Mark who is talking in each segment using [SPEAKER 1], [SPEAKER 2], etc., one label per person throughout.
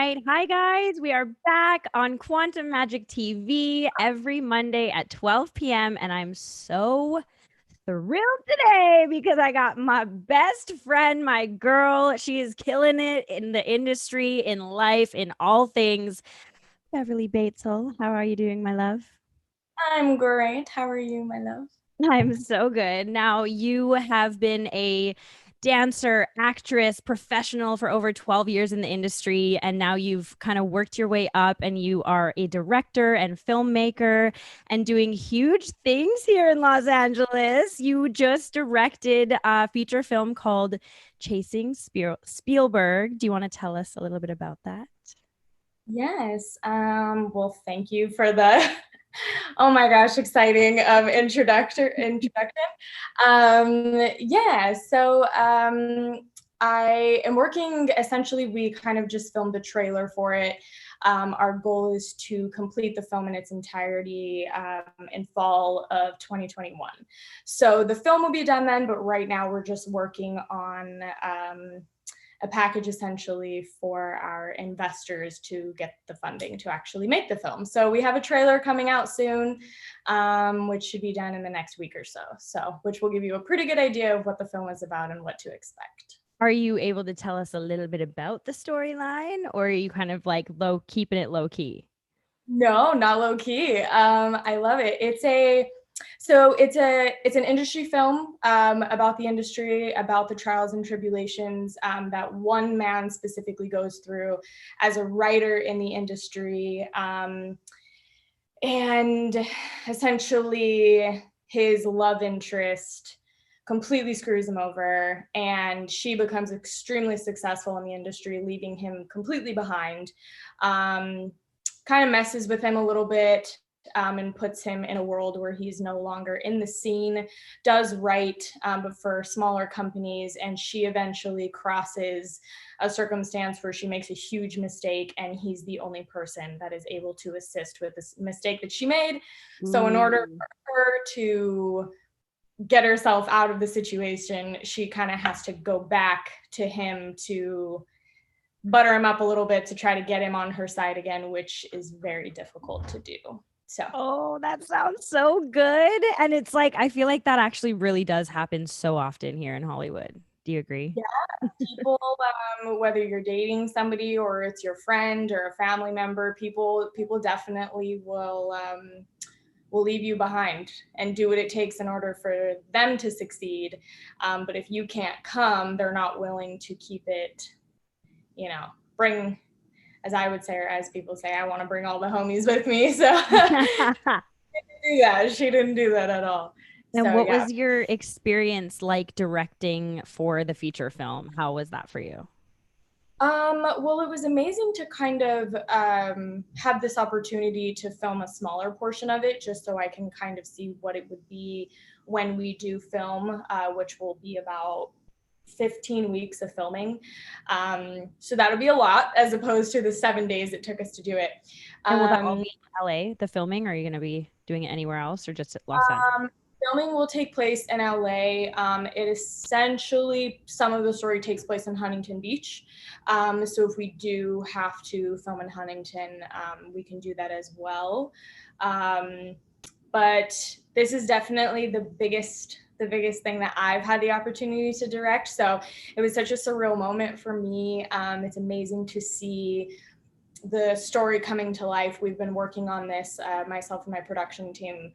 [SPEAKER 1] right. Hi, guys. We are back on Quantum Magic TV every Monday at 12 p.m. And I'm so thrilled today because I got my best friend, my girl. She is killing it in the industry, in life, in all things. Beverly Batzel, how are you doing, my love?
[SPEAKER 2] I'm great. How are you, my love?
[SPEAKER 1] I'm so good. Now, you have been a dancer, actress, professional for over 12 years in the industry, and now you've kind of worked your way up and you are a director and filmmaker and doing huge things here in Los Angeles. You just directed a feature film called Chasing Spielberg. Do you want to tell us a little bit about that?
[SPEAKER 2] Yes. Well, thank you for the oh my gosh, exciting introduction. I am working essentially, we kind of just filmed a trailer for it. Our goal is to complete the film in its entirety in fall of 2021. So the film will be done then, but right now we're just working on a package essentially for our investors to get the funding to actually make the film. So we have a trailer coming out soon, which should be done in the next week or so. So, which will give you a pretty good idea of what the film is about and what to expect.
[SPEAKER 1] Are you able to tell us a little bit about the storyline, or are you kind of like keeping it low key?
[SPEAKER 2] No, not low key. I love it. It's an industry film about the industry, about the trials and tribulations that one man specifically goes through as a writer in the industry, and essentially his love interest completely screws him over, and she becomes extremely successful in the industry, leaving him completely behind. Um, Kind of messes with him a little bit, and puts him in a world where he's no longer in the scene, does write, but for smaller companies. And she eventually crosses a circumstance where she makes a huge mistake, and he's the only person that is able to assist with this mistake that she made. So, in order
[SPEAKER 1] Ooh.
[SPEAKER 2] for her to get herself out of the situation, she kind of has to go back to him to butter him up a little bit to try to get him on her side again, which is very difficult to do. So,
[SPEAKER 1] Oh, that sounds so good. And it's like, I feel like that actually really does happen so often here in Hollywood. Do you agree?
[SPEAKER 2] yeah, people, whether you're dating somebody or it's your friend or a family member, people definitely will leave you behind and do what it takes in order for them to succeed. But if you can't come, they're not willing to keep it, bring, as I would say, or as people say, I want to bring all the homies with me. So yeah, she didn't do that at all.
[SPEAKER 1] And
[SPEAKER 2] So
[SPEAKER 1] what
[SPEAKER 2] yeah.
[SPEAKER 1] was your experience like directing for the feature film? How was that for you?
[SPEAKER 2] Well, it was amazing to kind of have this opportunity to film a smaller portion of it, just so I can kind of see what it would be when we do film, which will be about 15 weeks of filming. So that'll be a lot as opposed to the 7 days it took us to do it.
[SPEAKER 1] And will that all
[SPEAKER 2] Um,
[SPEAKER 1] be in LA, the filming, or are you going to be doing it anywhere else or just at Los Angeles?
[SPEAKER 2] Filming will take place in LA. It essentially, some of the story takes place in Huntington Beach. So if we do have to film in Huntington, we can do that as well. Um, but this is definitely the biggest thing that I've had the opportunity to direct. So it was such a surreal moment for me. It's amazing to see the story coming to life. We've been working on this, myself and my production team,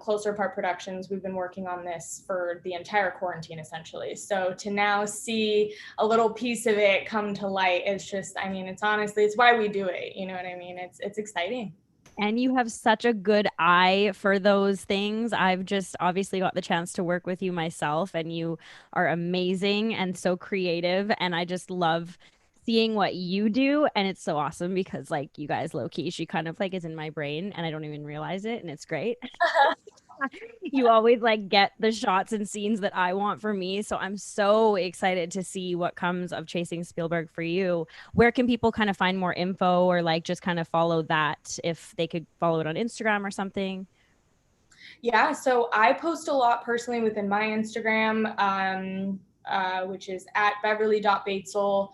[SPEAKER 2] Closer Part Productions. We've been working on this for the entire quarantine, essentially. So to now see a little piece of it come to light is just, I mean, it's honestly, it's why we do it. You know what I mean? It's exciting.
[SPEAKER 1] And you have such a good eye for those things. I've just obviously got the chance to work with you myself, and you are amazing and so creative. And I just love seeing what you do. And it's so awesome because, like, you guys, low key, she kind of like is in my brain and I don't even realize it. And it's great. You always like get the shots and scenes that I want for me. So I'm so excited to see what comes of Chasing Spielberg for you. Where can people kind of find more info or like just kind of follow that if they could follow it on Instagram or something?
[SPEAKER 2] Yeah, so I post a lot personally within my Instagram, which is at Beverly Batzel.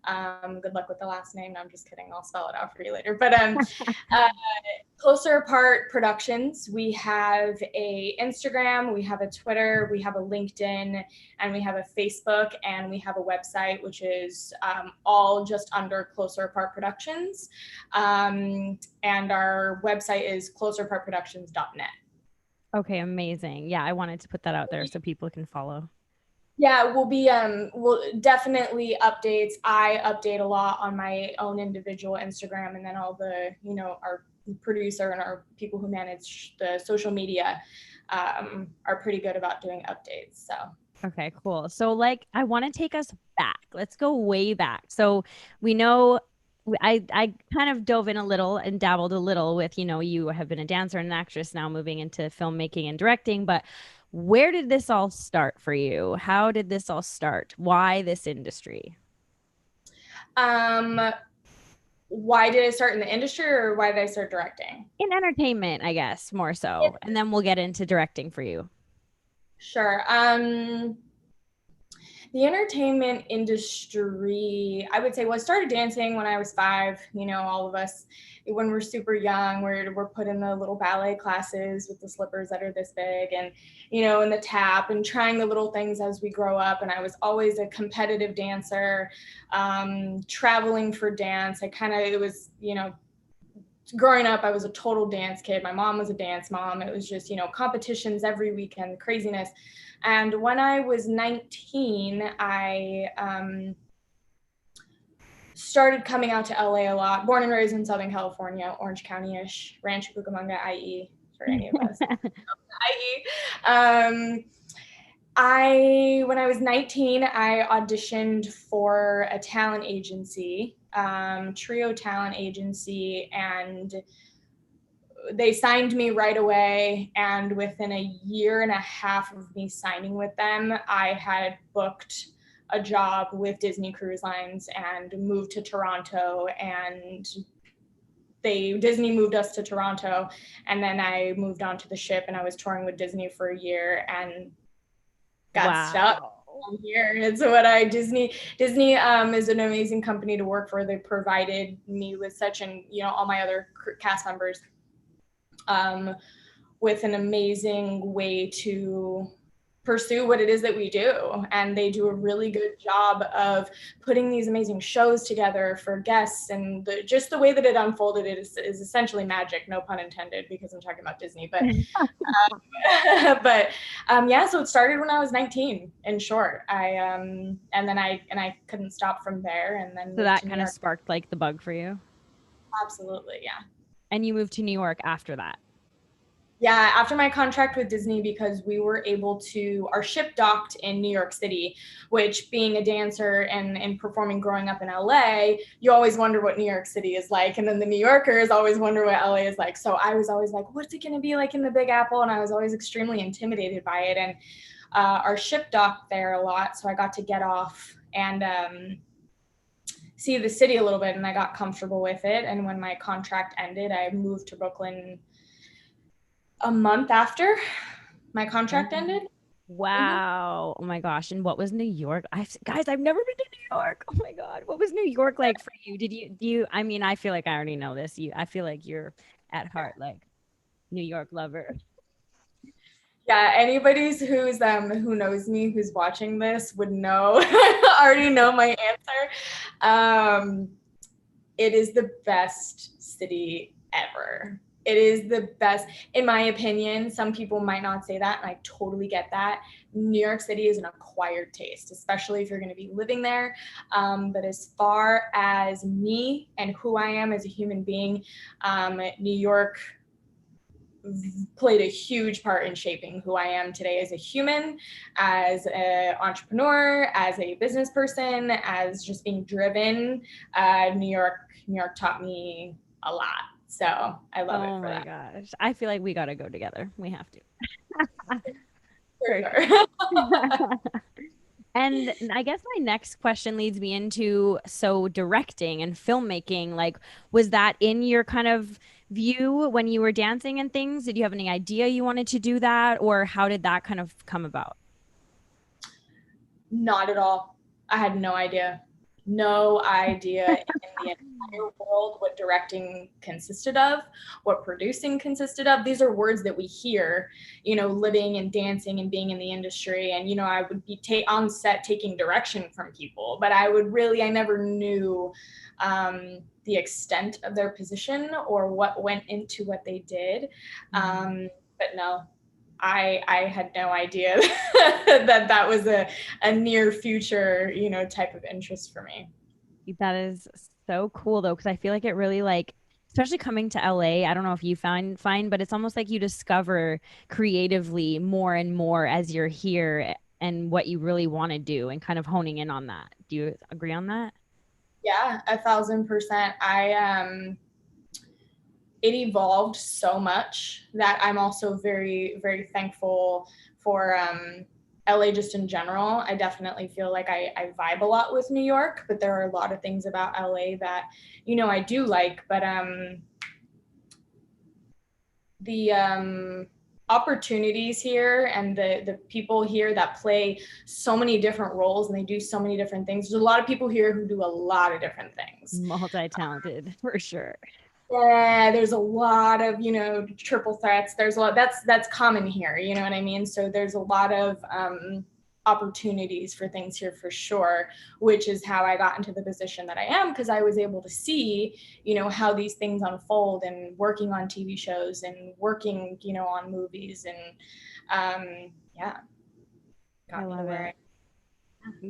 [SPEAKER 2] Good luck with the last name. No, I'm just kidding. I'll spell it out for you later. But uh, Closer Apart Productions. We have a Instagram, we have a Twitter, we have a LinkedIn, and we have a Facebook, and we have a website, which is all just under Closer Apart Productions. And our website is closerapartproductions.net.
[SPEAKER 1] Okay, amazing. Yeah, I wanted to put that out there so people can follow.
[SPEAKER 2] Yeah, we'll definitely updates. I update a lot on my own individual Instagram, and then all the, our producer and our people who manage the social media are pretty good about doing updates. So
[SPEAKER 1] Okay, cool. So like I want to take us back. Let's go way back. So we know I kind of dove in a little and dabbled a little with, you have been a dancer and an actress now moving into filmmaking and directing, but where did this all start for you? How did this all start? Why this industry?
[SPEAKER 2] um, why did I start in the industry, or why did I start directing?
[SPEAKER 1] In entertainment, I guess, more so. And then we'll get into directing for you.
[SPEAKER 2] Sure. The entertainment industry, I would say, well, I started dancing when I was 5. All of us, when we're super young, we're put in the little ballet classes with the slippers that are this big, and in the tap, and trying the little things as we grow up. And I was always a competitive dancer, traveling for dance. It was, growing up, I was a total dance kid. My mom was a dance mom. It was just, competitions every weekend, craziness. And when I was 19, I started coming out to LA a lot. Born and raised in Southern California, Orange County-ish, Rancho Cucamonga, IE, for any of us. IE. When I was 19, I auditioned for a talent agency, trio talent agency, and they signed me right away. And within a year and a half of me signing with them, I had booked a job with Disney Cruise Lines and moved to Toronto. And Disney moved us to Toronto, and then I moved onto the ship, and I was touring with Disney for a year and got stuck here. It's what Disney is an amazing company to work for. They provided me with such, and all my other cast members with an amazing way to pursue what it is that we do. And they do a really good job of putting these amazing shows together for guests. And just the way that it unfolded is essentially magic, no pun intended, because I'm talking about Disney. But yeah, so it started when I was 19, in short. And then I couldn't stop from there. And then
[SPEAKER 1] So that kind of sparked like the bug for you.
[SPEAKER 2] Absolutely, yeah.
[SPEAKER 1] And you moved to New York after that.
[SPEAKER 2] Yeah, after my contract with Disney, because we were able to, our ship docked in New York City, which, being a dancer and performing growing up in LA, you always wonder what New York City is like. And then the New Yorkers always wonder what LA is like. So I was always like, what's it going to be like in the Big Apple? And I was always extremely intimidated by it. And our ship docked there a lot. So I got to get off and see the city a little bit, and I got comfortable with it. And when my contract ended, I moved to Brooklyn a month after my contract ended.
[SPEAKER 1] Wow. Oh my gosh. And what was New York? Guys, I've never been to New York. Oh my God. What was New York like for you? I mean, I feel like I already know this. I feel like you're at heart like New York lover.
[SPEAKER 2] Yeah, anybody who knows me, who's watching this, would know, already know my answer. It is the best city ever. It is the best, in my opinion. Some people might not say that, and I totally get that. New York City is an acquired taste, especially if you're going to be living there. But as far as me and who I am as a human being, New York played a huge part in shaping who I am today as a human, as an entrepreneur, as a business person, as just being driven. New York taught me a lot. So I love it for that.
[SPEAKER 1] Oh my gosh. I feel like we got to go together. We have to.
[SPEAKER 2] For sure.
[SPEAKER 1] And I guess my next question leads me into, so directing and filmmaking, like, was that in your kind of view when you were dancing and things? Did you have any idea you wanted to do that, or how did that kind of come about?
[SPEAKER 2] Not at all. I had no idea. no idea in the entire world what directing consisted of, what producing consisted of. These are words that we hear, you know, living and dancing and being in the industry. And, you know, I would be on set taking direction from people, but I never knew the extent of their position or what went into what they did. But no, I had no idea that was a near future, you know, type of interest for me.
[SPEAKER 1] That is so cool though, because I feel like it really like, especially coming to LA, I don't know if you find, but it's almost like you discover creatively more and more as you're here and what you really want to do and kind of honing in on that. Do you agree on that?
[SPEAKER 2] Yeah, 1,000%. It evolved so much that I'm also very, very thankful for LA just in general. I definitely feel like I vibe a lot with New York, but there are a lot of things about LA that, you know, I do like. But the opportunities here and the people here that play so many different roles and they do so many different things. There's a lot of people here who do a lot of different things.
[SPEAKER 1] Multi-talented for sure.
[SPEAKER 2] Yeah, there's a lot of, you know, triple threats. There's a lot that's common here, you know what I mean? So there's a lot of opportunities for things here for sure, which is how I got into the position that I am, because I was able to see, you know, how these things unfold and working on TV shows and working, you know, on movies and yeah,
[SPEAKER 1] I
[SPEAKER 2] got me to
[SPEAKER 1] love
[SPEAKER 2] where
[SPEAKER 1] it.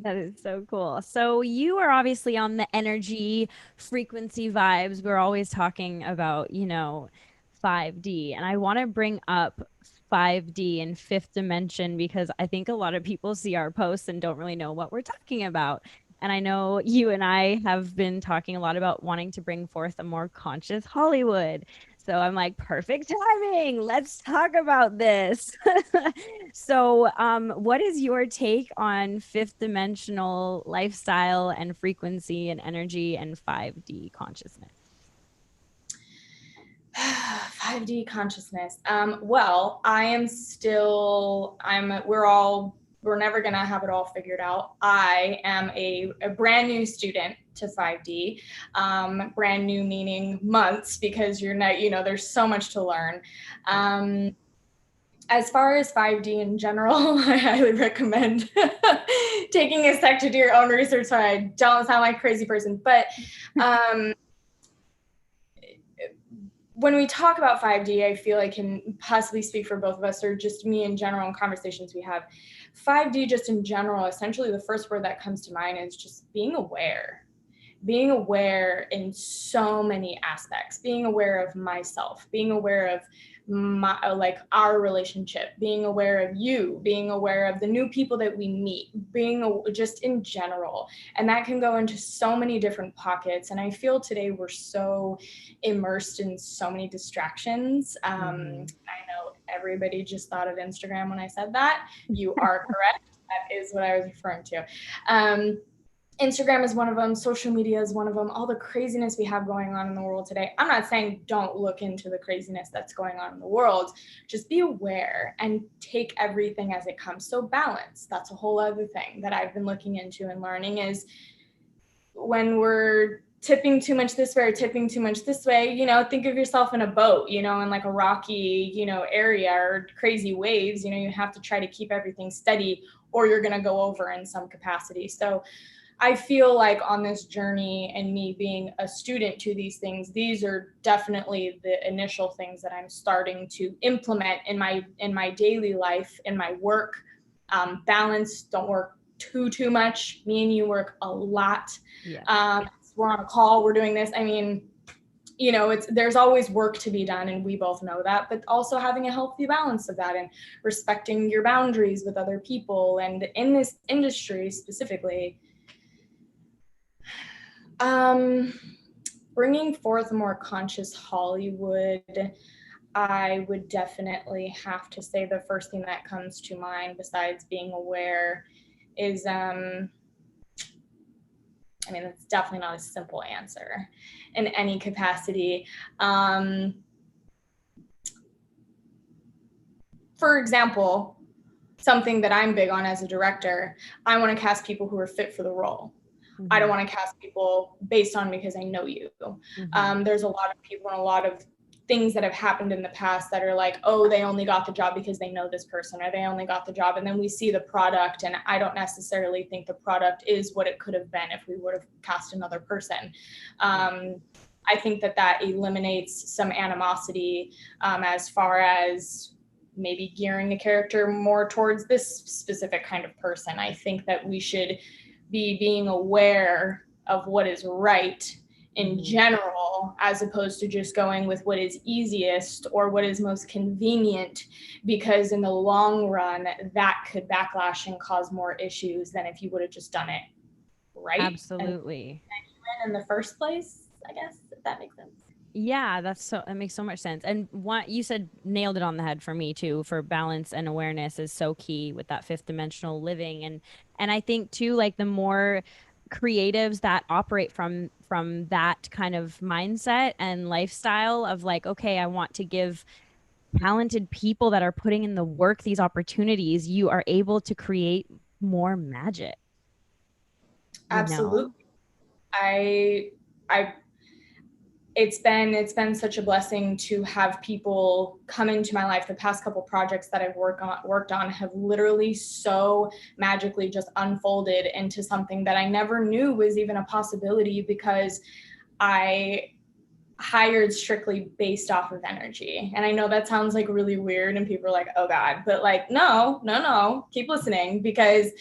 [SPEAKER 1] That is so cool. So you are obviously on the energy frequency vibes. We're always talking about, 5D. And I want to bring up 5D and fifth dimension because I think a lot of people see our posts and don't really know what we're talking about. And I know you and I have been talking a lot about wanting to bring forth a more conscious Hollywood. So I'm like, perfect timing. Let's talk about this. So, what is your take on fifth dimensional lifestyle and frequency and energy and 5D consciousness?
[SPEAKER 2] 5D consciousness. Well, I am still, we're never going to have it all figured out. I am a brand new student to 5D. Brand new meaning months, because you're not, you know, there's so much to learn. As far as 5D in general, I highly recommend taking a sec to do your own research so I don't sound like a crazy person. But when we talk about 5D, I feel I can possibly speak for both of us, or just me in general in conversations we have. 5D just in general, essentially the first word that comes to mind is just being aware. Being aware in so many aspects, being aware of myself, being aware of like our relationship, being aware of you, being aware of the new people that we meet, being just in general. And that can go into so many different pockets. And I feel today we're so immersed in so many distractions. I know everybody just thought of Instagram when I said that. You are correct. That is what I was referring to. Instagram is one of them. Social media is one of them. All the craziness we have going on in the world today. I'm not saying don't look into the craziness that's going on in the world. Just be aware and take everything as it comes. So balance. That's a whole other thing that I've been looking into and learning is when we're tipping too much this way or tipping too much this way, you know, think of yourself in a boat, you know, in like a rocky, you know, area or crazy waves. You know, you have to try to keep everything steady or you're going to go over in some capacity. So I feel like on this journey and me being a student to these things, these are definitely the initial things that I'm starting to implement in my daily life, in my work. Balance, don't work too much. Me and you work a lot.
[SPEAKER 1] Yeah.
[SPEAKER 2] We're on a call, we're doing this. I mean, you know, there's always work to be done, and we both know that, but also having a healthy balance of that and respecting your boundaries with other people. And in this industry specifically, bringing forth a more conscious Hollywood, I would definitely have to say the first thing that comes to mind besides being aware is, I mean, it's definitely not a simple answer in any capacity. For example, something that I'm big on as a director, I want to cast people who are fit for the role. I don't
[SPEAKER 1] Mm-hmm.
[SPEAKER 2] want to cast people based on because I know you.
[SPEAKER 1] Mm-hmm.
[SPEAKER 2] There's a lot of people and a lot of things that have happened in the past that are like, oh, they only got the job because they know this person, or they only got the job. And then we see the product, and I don't necessarily think the product is what it could have been if we would have cast another person.
[SPEAKER 1] Right.
[SPEAKER 2] I think that eliminates some animosity as far as maybe gearing the character more towards this specific kind of person. I think that we should be being aware of what is right in
[SPEAKER 1] Mm-hmm.
[SPEAKER 2] general, as opposed to just going with what is easiest or what is most convenient, because in the long run, that could backlash and cause more issues than if you would have just done it right and
[SPEAKER 1] Absolutely.
[SPEAKER 2] in the first place, I guess, if that makes sense.
[SPEAKER 1] Yeah, that makes so much sense. And what you said nailed it on the head for me too, for balance and awareness is so key with that fifth dimensional living. And I think too, like the more creatives that operate from that kind of mindset and lifestyle of like, okay, I want to give talented people that are putting in the work these opportunities, you are able to create more magic, you know?
[SPEAKER 2] Absolutely. I it's been such a blessing to have people come into my life. The past couple projects that I've worked on have literally so magically just unfolded into something that I never knew was even a possibility, because I hired strictly based off of energy. And I know that sounds like really weird and people are like, oh God, but like, no, keep listening, because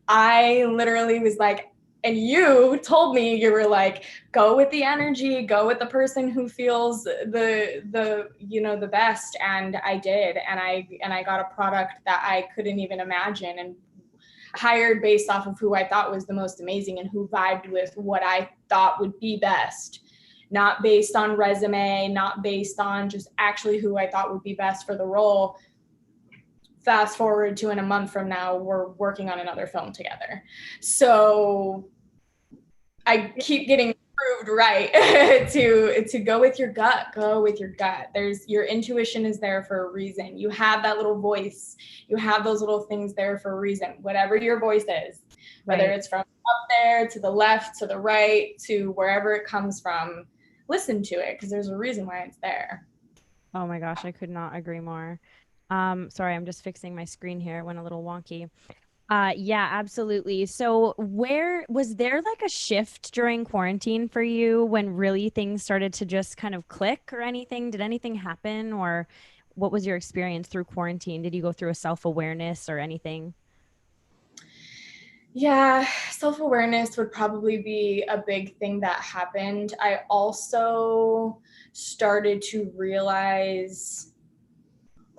[SPEAKER 2] I literally was like, and you told me, you were like, go with the energy, go with the person who feels the best. And I did. And I got a product that I couldn't even imagine, and hired based off of who I thought was the most amazing and who vibed with what I thought would be best, not based on resume, not based on just actually who I thought would be best for the role. Fast forward to in a month from now, we're working on another film together. So I keep getting proved right to go with your gut. Go with your gut. There's your intuition is there for a reason. You have that little voice. You have those little things there for a reason. Whatever your voice is, whether
[SPEAKER 1] Right.
[SPEAKER 2] it's from up there to the left to the right to wherever it comes from, listen to it, because there's a reason why it's there.
[SPEAKER 1] Oh my gosh, I could not agree more. Sorry, I'm just fixing my screen here. It went a little wonky. Yeah, absolutely. So, where was there like a shift during quarantine for you when really things started to just kind of click or anything? Did anything happen, or what was your experience through quarantine? Did you go through a self-awareness or anything?
[SPEAKER 2] Yeah, self awareness would probably be a big thing that happened. I also started to realize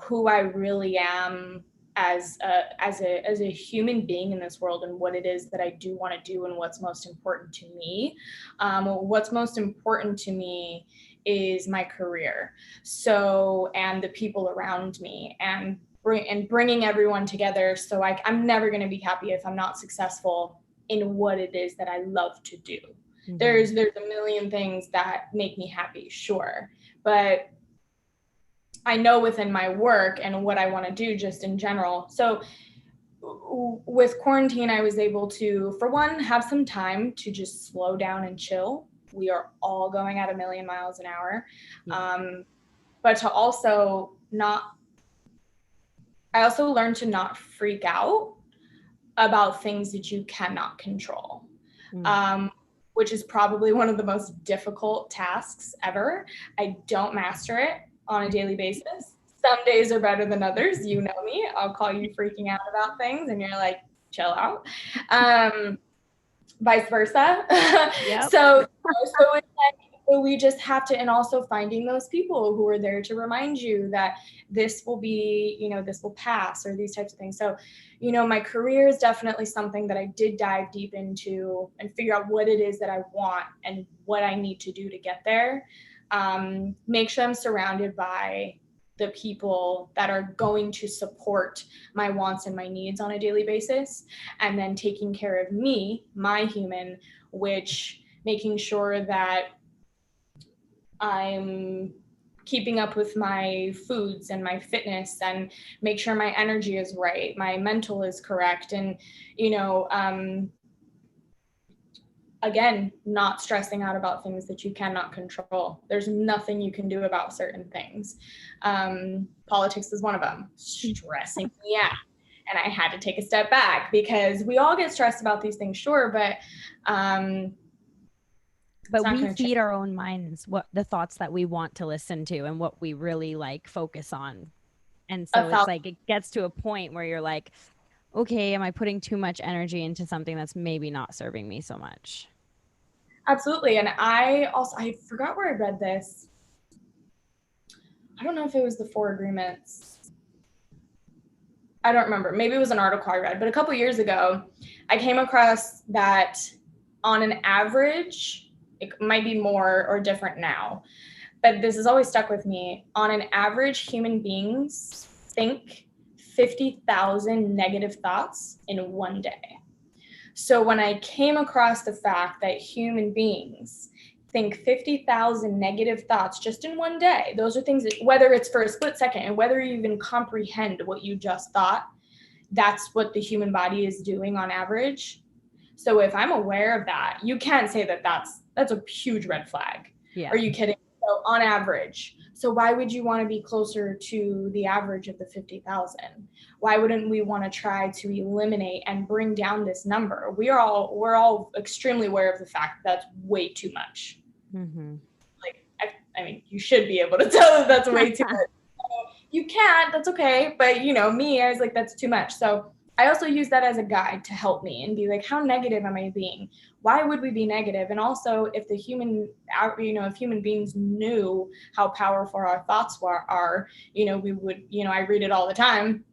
[SPEAKER 2] who I really am as a human being in this world, and what it is that I do want to do and what's most important to me. What's most important to me is my career, so, and the people around me, and bringing everyone together. So I'm never going to be happy if I'm not successful in what it is that I love to do.
[SPEAKER 1] Hmm.
[SPEAKER 2] There's a million things that make me happy, sure, but I know within my work and what I want to do just in general. So with quarantine, I was able to, for one, have some time to just slow down and chill. We are all going at a million miles an hour.
[SPEAKER 1] Yeah.
[SPEAKER 2] But to also not, I also learned to not freak out about things that you cannot control,
[SPEAKER 1] Mm.
[SPEAKER 2] um, which is probably one of the most difficult tasks ever. I don't master it on a daily basis. Some days are better than others. You know me. I'll call you freaking out about things, and you're like, chill out. Um, Vice versa.
[SPEAKER 1] Yep.
[SPEAKER 2] So it's like we just have to, and also finding those people who are there to remind you that this will be, this will pass, or these types of things. So, my career is definitely something that I did dive deep into and figure out what it is that I want and what I need to do to get there. Make sure I'm surrounded by the people that are going to support my wants and my needs on a daily basis, and then taking care of me, my human, which making sure that I'm keeping up with my foods and my fitness, and make sure my energy is right, my mental is correct, and you know um, again, not stressing out about things that you cannot control. There's nothing you can do about certain things. Politics is one of them, stressing me out. And I had to take a step back because we all get stressed about these things, sure,
[SPEAKER 1] but we feed our own minds what the thoughts that we want to listen to and what we really like focus on. And so it's like it gets to a point where you're like, okay, am I putting too much energy into something that's maybe not serving me so much?
[SPEAKER 2] Absolutely. And I forgot where I read this. I don't know if it was the Four Agreements. I don't remember. Maybe it was an article I read, but a couple years ago, I came across that on an average, it might be more or different now, but this has always stuck with me. On an average, human beings think 50,000 negative thoughts in one day. So when I came across the fact that human beings think 50,000 negative thoughts just in one day, those are things that, whether it's for a split second and whether you even comprehend what you just thought, that's what the human body is doing on average. So if I'm aware of that, you can't say that that's a huge red flag.
[SPEAKER 1] Yeah.
[SPEAKER 2] Are you kidding? So on average. So why would you want to be closer to the average of the 50,000? Why wouldn't we want to try to eliminate and bring down this number? We're all extremely aware of the fact that that's way too much.
[SPEAKER 1] Mm-hmm.
[SPEAKER 2] Like, I mean, you should be able to tell if that's way too much. You can't, that's okay. But me, I was like, that's too much. So I also use that as a guide to help me and be like, how negative am I being? Why would we be negative? And also, if if human beings knew how powerful our thoughts are, we would, I read it all the time,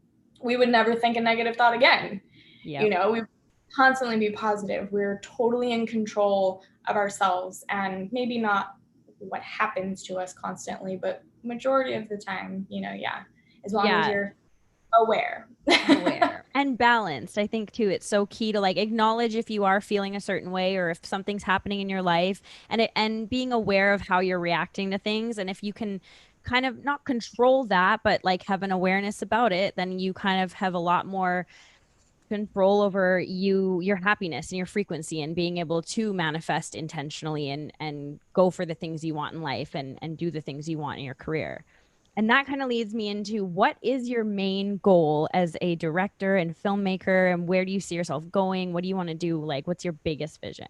[SPEAKER 2] we would never think a negative thought again.
[SPEAKER 1] Yep.
[SPEAKER 2] We constantly be positive. We're totally in control of ourselves, and maybe not what happens to us constantly, but majority of the time, as long as you're aware.
[SPEAKER 1] Aware and balanced. I think too, it's so key to like acknowledge if you are feeling a certain way or if something's happening in your life, and being aware of how you're reacting to things. And if you can kind of not control that, but like have an awareness about it, then you kind of have a lot more control over your happiness and your frequency and being able to manifest intentionally and go for the things you want in life and do the things you want in your career. And that kind of leads me into what is your main goal as a director and filmmaker, and where do you see yourself going? What do you want to do? Like, what's your biggest vision?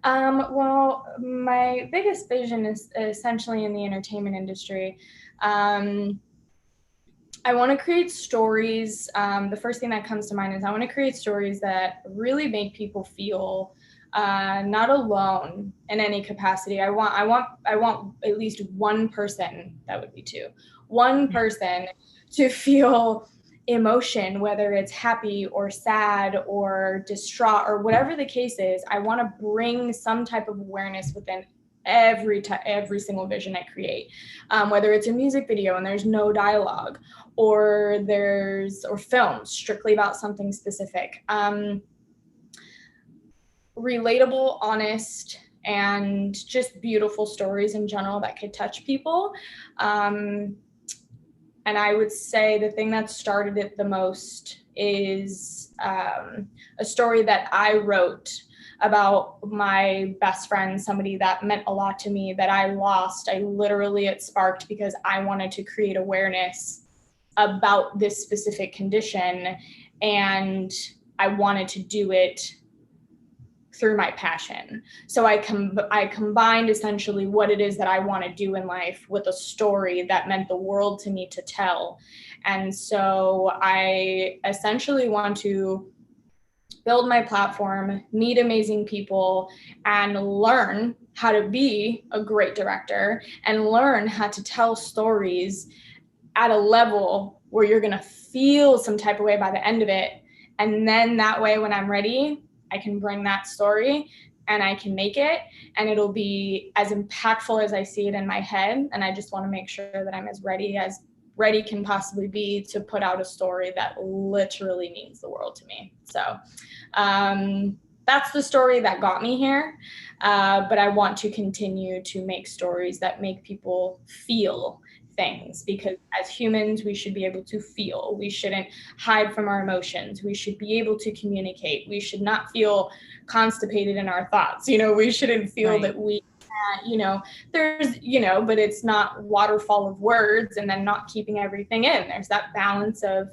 [SPEAKER 2] Well, my biggest vision is essentially in the entertainment industry. I want to create stories. The first thing that comes to mind is I want to create stories that really make people feel not alone in any capacity. I want at least one person, that would be two, one person to feel emotion, whether it's happy or sad or distraught or whatever the case is. I want to bring some type of awareness within every single vision I create, whether it's a music video and there's no dialogue, or films strictly about something specific. Relatable, honest, and just beautiful stories in general that could touch people. And I would say the thing that started it the most is a story that I wrote about my best friend, somebody that meant a lot to me that I lost. It sparked because I wanted to create awareness about this specific condition, and I wanted to do it through my passion. So I combined essentially what it is that I want to do in life with a story that meant the world to me to tell. And so I essentially want to build my platform, meet amazing people, and learn how to be a great director and learn how to tell stories at a level where you're going to feel some type of way by the end of it. And then that way, when I'm ready, I can bring that story and I can make it, and it'll be as impactful as I see it in my head. And I just want to make sure that I'm as ready can possibly be to put out a story that literally means the world to me. So that's the story that got me here. But I want to continue to make stories that make people feel things, because as humans we should be able to feel. We shouldn't hide from our emotions. We should be able to communicate. We should not feel constipated in our thoughts. We shouldn't feel
[SPEAKER 1] Right.
[SPEAKER 2] that we there's but it's not waterfall of words and then not keeping everything in. There's that balance of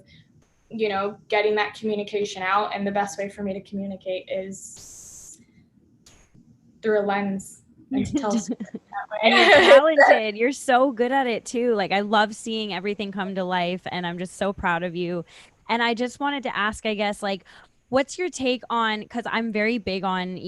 [SPEAKER 2] getting that communication out, and the best way for me to communicate is through a lens and to tell stories that
[SPEAKER 1] And you're
[SPEAKER 2] way.
[SPEAKER 1] talented. You're so good at it too. Like I love seeing everything come to life and I'm just so proud of you. And I just wanted to ask, I guess, like, what's your take on, because I'm very big on,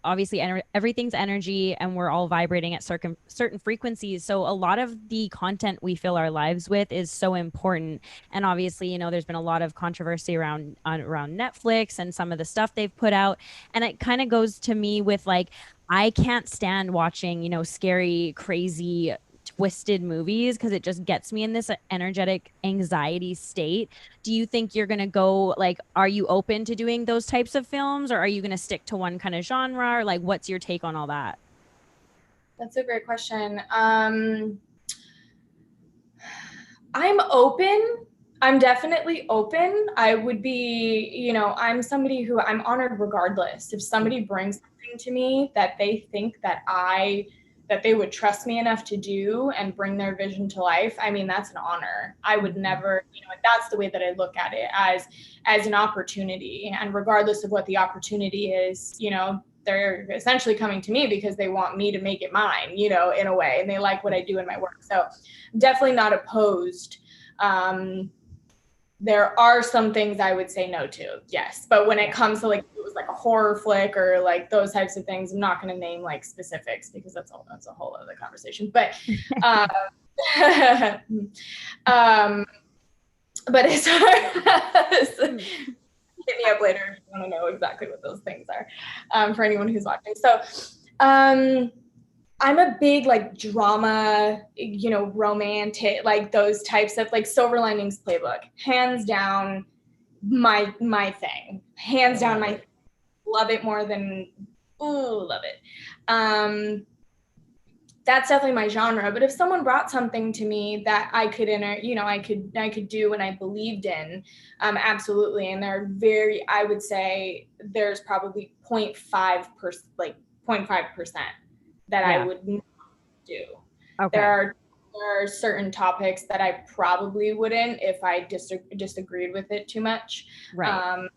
[SPEAKER 1] obviously everything's energy and we're all vibrating at certain frequencies. So a lot of the content we fill our lives with is so important. And obviously, there's been a lot of controversy around Netflix and some of the stuff they've put out. And it kind of goes to me with like, I can't stand watching, scary, crazy, twisted movies because it just gets me in this energetic anxiety state. Do you think you're going to go like, are you open to doing those types of films or are you going to stick to one kind of genre? Or like, what's your take on all that?
[SPEAKER 2] That's a great question. I'm open. I'm definitely open. I would be, I'm somebody who I'm honored regardless. If somebody brings something to me that they think that they would trust me enough to do and bring their vision to life, I mean, that's an honor. I would never, that's the way that I look at it, as an opportunity. And regardless of what the opportunity is, they're essentially coming to me because they want me to make it mine, in a way, and they like what I do in my work. So definitely not opposed. There are some things I would say no to, yes. But when it comes to like, if it was like a horror flick or like those types of things, I'm not going to name like specifics because that's a whole other conversation. But, um, but as far as hit me up later if you want to know exactly what those things are, for anyone who's watching. So, I'm a big like drama, romantic, like those types of like Silver Linings Playbook, hands down my thing, hands down my love it more than love it. That's definitely my genre. But if someone brought something to me that I could I could do and I believed in, absolutely. And I would say there's probably 0.5%, like 0.5% that I
[SPEAKER 1] Yeah.
[SPEAKER 2] would not do. There
[SPEAKER 1] Okay.
[SPEAKER 2] are there are certain topics that I probably wouldn't if I disagreed with it too much.
[SPEAKER 1] Right.
[SPEAKER 2] Um,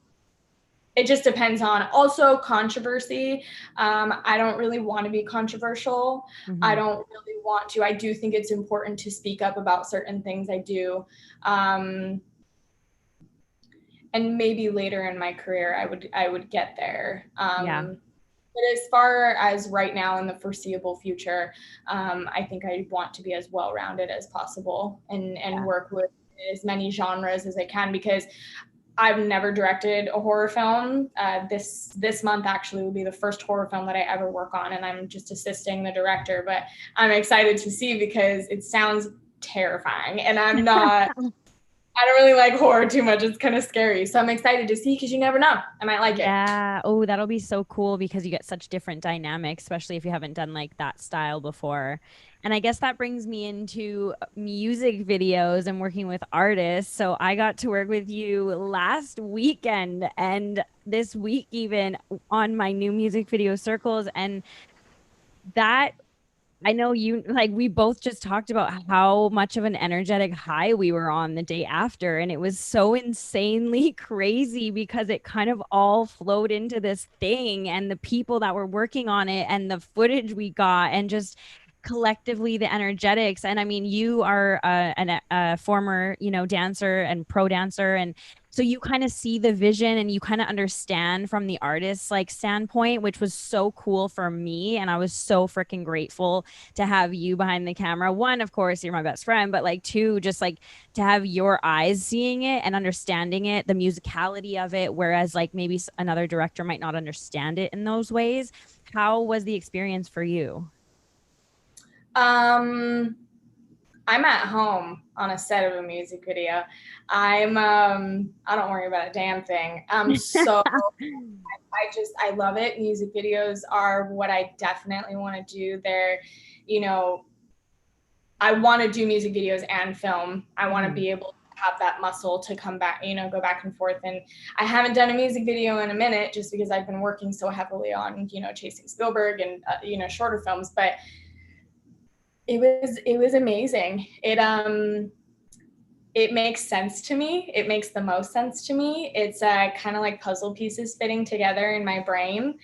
[SPEAKER 2] it just depends on also controversy. I don't really want to be controversial. I
[SPEAKER 1] Hmm.
[SPEAKER 2] don't really want to. I do think it's important to speak up about certain things I do. Um, and maybe later in my career, I would get there.
[SPEAKER 1] Yeah.
[SPEAKER 2] But as far as right now in the foreseeable future, I think I want to be as well-rounded as possible and
[SPEAKER 1] Yeah.
[SPEAKER 2] work with as many genres as I can, because I've never directed a horror film. This month actually will be the first horror film that I ever work on, and I'm just assisting the director. But I'm excited to see because it sounds terrifying, and I don't really like horror too much. It's kind of scary, so I'm excited to see because you never know. I might like it.
[SPEAKER 1] Yeah. Oh, that'll be so cool because you get such different dynamics, especially if you haven't done like that style before. And I guess that brings me into music videos and working with artists. So I got to work with you last weekend and this week even on my new music video circles. And that I know you like we both just talked about how much of an energetic high we were on the day after. And it was so insanely crazy because it kind of all flowed into this thing and the people that were working on it and the footage we got and just collectively the energetics. And I mean, you are a former, dancer and pro dancer. And so you kind of see the vision and you kind of understand from the artist's like standpoint, which was so cool for me. And I was so freaking grateful to have you behind the camera. One, of course, you're my best friend, but like two, just like to have your eyes seeing it and understanding it, the musicality of it, whereas like maybe another director might not understand it in those ways. How was the experience for you?
[SPEAKER 2] Um, I'm at home on a set of a music video. I don't worry about a damn thing. I love it. Music videos are what I definitely want to do. They're, you know, I want to do music videos and film. I want to
[SPEAKER 1] Mhm.
[SPEAKER 2] be able to have that muscle to come back, go back and forth. And I haven't done a music video in a minute just because I've been working so heavily on, chasing Spielberg and, shorter films. But it was amazing. It makes sense to me. It makes the most sense to me. It's kind of like puzzle pieces fitting together in my brain.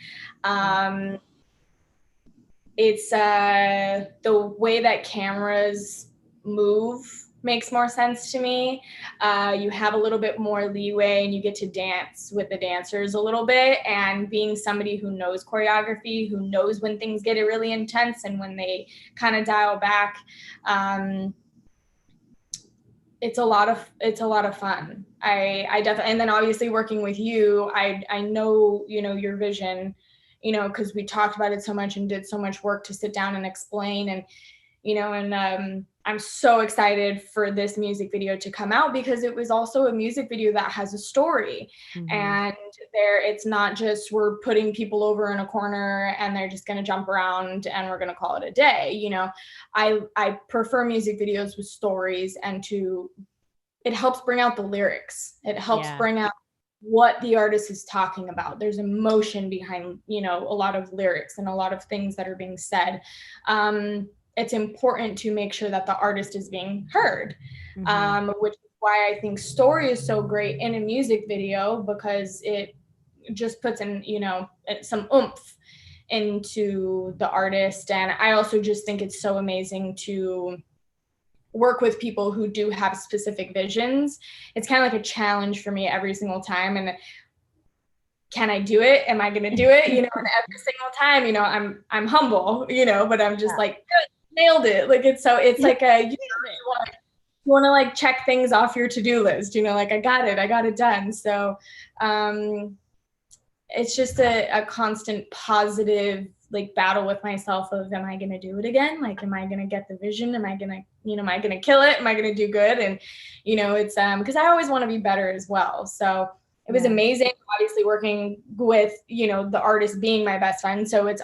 [SPEAKER 2] It's the way that cameras move makes more sense to me. You have a little bit more leeway and you get to dance with the dancers a little bit. And being somebody who knows choreography, who knows when things get really intense and when they kind of dial back, it's a lot of fun. I definitely, and then obviously working with you, I know, your vision, because we talked about it so much and did so much work to sit down and explain. And I'm so excited for this music video to come out because it was also a music video that has a story.
[SPEAKER 1] Mhm.
[SPEAKER 2] And it's not just we're putting people over in a corner and they're just going to jump around and we're going to call it a day. I prefer music videos with stories, and it helps bring out the lyrics. It helps
[SPEAKER 1] Yeah.
[SPEAKER 2] bring out what the artist is talking about. There's emotion behind, a lot of lyrics and a lot of things that are being said. It's important to make sure that the artist is being heard,
[SPEAKER 1] Mhm.
[SPEAKER 2] which is why I think story is so great in a music video, because it just puts in, some oomph into the artist. And I also just think it's so amazing to work with people who do have specific visions. It's kind of like a challenge for me every single time. And can I do it? Am I going to do it? And every single time, I'm humble, but I'm just like, nailed it. Like, it's like you want to like check things off your to-do list, like I got it done. So, it's just a constant positive like battle with myself of, am I going to do it again? Like, am I going to get the vision? Am I going to, am I going to kill it? Am I going to do good? And, it's, because I always want to be better as well. So it was amazing, obviously working with, the artist being my best friend. So it's,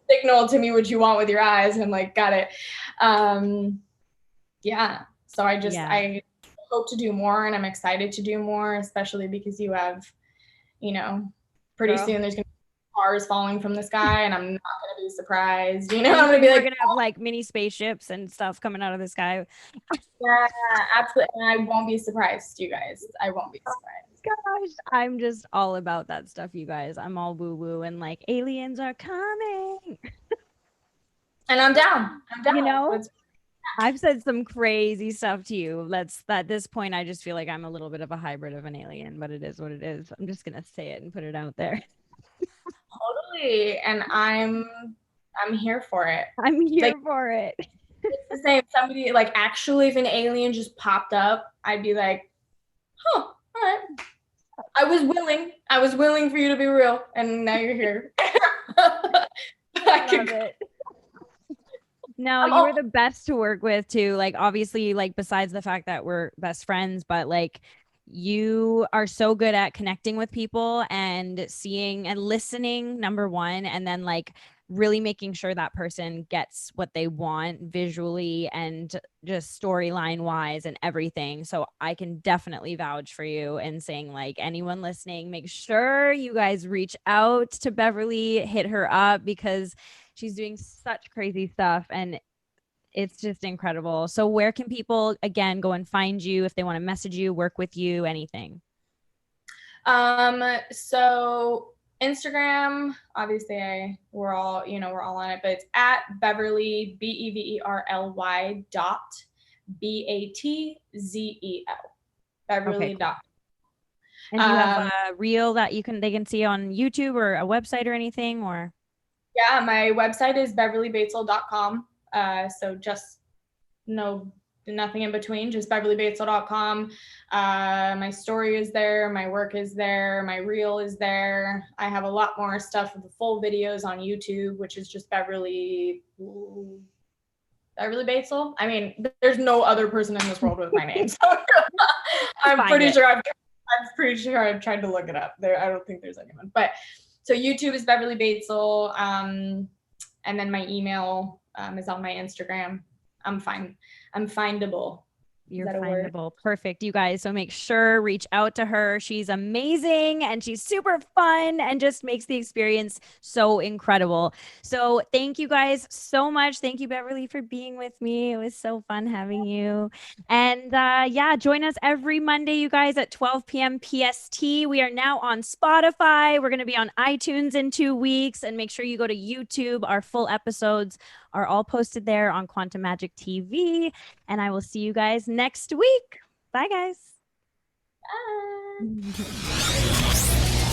[SPEAKER 2] signal to me what you want with your eyes, and like, got it. Yeah. So
[SPEAKER 1] Yeah.
[SPEAKER 2] I hope to do more, and I'm excited to do more, especially because you have, pretty
[SPEAKER 1] Girl.
[SPEAKER 2] soon there's going to be cars falling from the sky, and I'm not going to be surprised. I'm
[SPEAKER 1] And
[SPEAKER 2] going to be
[SPEAKER 1] we're
[SPEAKER 2] like,
[SPEAKER 1] gonna have like mini spaceships and stuff coming out of the sky.
[SPEAKER 2] yeah, absolutely. And I won't be surprised, you guys. I won't be surprised.
[SPEAKER 1] Gosh, I'm just all about that stuff, you guys. I'm all woo woo and like aliens are coming.
[SPEAKER 2] And I'm down. I'm
[SPEAKER 1] You
[SPEAKER 2] down.
[SPEAKER 1] know,
[SPEAKER 2] Let's,
[SPEAKER 1] I've said some crazy stuff to you. That's at this point, I just feel like I'm a little bit of a hybrid of an alien, but it is what it is. I'm just gonna say it and put it out there.
[SPEAKER 2] totally. And I'm here for it.
[SPEAKER 1] I'm
[SPEAKER 2] Like,
[SPEAKER 1] here for it.
[SPEAKER 2] it's the same. Somebody, like, actually, if an alien just popped up, I'd be like, huh, all right. I was willing. I was willing for you to be real, and now you're here. I
[SPEAKER 1] Love
[SPEAKER 2] could.
[SPEAKER 1] it. No,
[SPEAKER 2] I'm
[SPEAKER 1] you
[SPEAKER 2] all.
[SPEAKER 1] were the best to work with too. Like obviously, like besides the fact that we're best friends, but like you are so good at connecting with people and seeing and listening, number one, and then like really making sure that person gets what they want visually and just storyline wise and everything. So I can definitely vouch for you and saying like anyone listening, make sure you guys reach out to Beverly, hit her up because she's doing such crazy stuff and it's just incredible. So where can people again go and find you if they want to message you, work with you, anything?
[SPEAKER 2] So Instagram, obviously we're all on it, but it's at Beverly, Beverly Batzel.
[SPEAKER 1] Okay,
[SPEAKER 2] Beverly
[SPEAKER 1] cool.
[SPEAKER 2] dot.
[SPEAKER 1] And do you have
[SPEAKER 2] Um,
[SPEAKER 1] a reel that they can see on YouTube or a website or anything or
[SPEAKER 2] yeah, my website is beverlybatzel.com. So just no nothing in between, just beverlybatzel.com. My story is there, my work is there, my reel is there. I have a lot more stuff with the full videos on YouTube, which is just Beverly Batzel. I mean, there's no other person in this world with my name, so I'm
[SPEAKER 1] find
[SPEAKER 2] pretty
[SPEAKER 1] it?
[SPEAKER 2] sure I've tried to look it up. There, I don't think there's anyone. But so YouTube is Beverly Batzel, and then my email is on my Instagram. I'm fine. I'm findable. Is
[SPEAKER 1] You're
[SPEAKER 2] that a word?
[SPEAKER 1] findable. Perfect, you guys. So make sure reach out to her. She's amazing and she's super fun and just makes the experience so incredible. So thank you guys so much. Thank you, Beverly, for being with me. It was so fun having you. And yeah, join us every Monday, you guys, at 12 p.m. PST. We are now on Spotify. We're going to be on iTunes in 2 weeks. And make sure you go to YouTube. Our full episodes are all posted there on Quantum Magic TV. And I will see you guys next week. Bye, guys.
[SPEAKER 2] Bye.